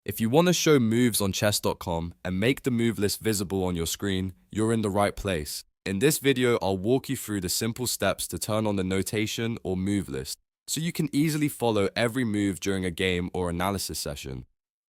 If you want to show moves on chess.com and make the move list visible on your screen, you're in the right place. In this video, I'll walk you through the simple steps to turn on the notation or move list, so you can easily follow every move during a game or analysis session.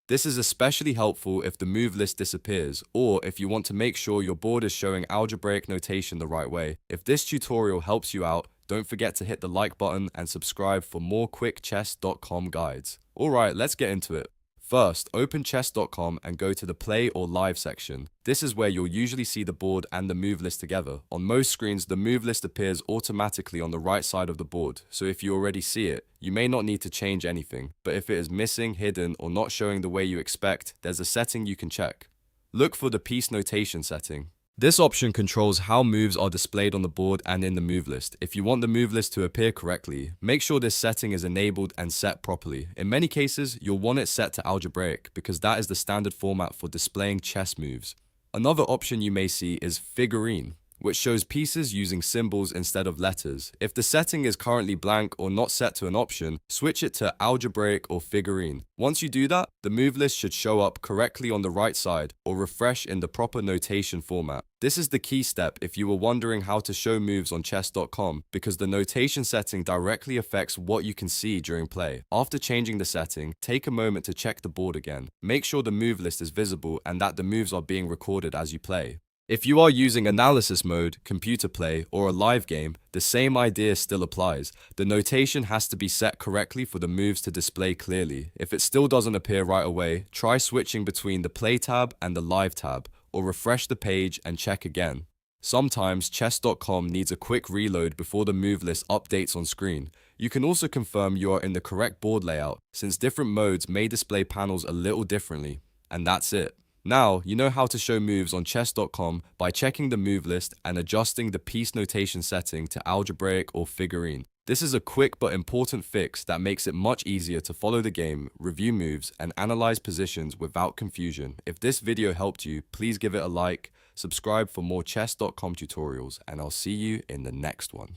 This is especially helpful if the move list disappears, or if you want to make sure your board is showing algebraic notation the right way. If this tutorial helps you out, don't forget to hit the like button and subscribe for more quick chess.com guides. Alright, let's get into it. First, open chess.com and go to the Play or Live section. This is where you'll usually see the board and the move list together. On most screens, the move list appears automatically on the right side of the board, so if you already see it, you may not need to change anything. But if it is missing, hidden, or not showing the way you expect, there's a setting you can check. Look for the piece notation setting. This option controls how moves are displayed on the board and in the move list. If you want the move list to appear correctly, make sure this setting is enabled and set properly. In many cases, you'll want it set to algebraic because that is the standard format for displaying chess moves. Another option you may see is Figurine, which shows pieces using symbols instead of letters. If the setting is currently blank or not set to an option, switch it to algebraic or figurine. Once you do that, the move list should show up correctly on the right side or refresh in the proper notation format. This is the key step if you were wondering how to show moves on chess.com, because the notation setting directly affects what you can see during play. After changing the setting, take a moment to check the board again. Make sure the move list is visible and that the moves are being recorded as you play. If you are using analysis mode, computer play, or a live game, the same idea still applies. The notation has to be set correctly for the moves to display clearly. If it still doesn't appear right away, try switching between the Play tab and the Live tab, or refresh the page and check again. Sometimes chess.com needs a quick reload before the move list updates on screen. You can also confirm you are in the correct board layout, since different modes may display panels a little differently. And that's it. Now, you know how to show moves on chess.com by checking the move list and adjusting the piece notation setting to algebraic or figurine. This is a quick but important fix that makes it much easier to follow the game, review moves, and analyze positions without confusion. If this video helped you, please give it a like, subscribe for more chess.com tutorials, and I'll see you in the next one.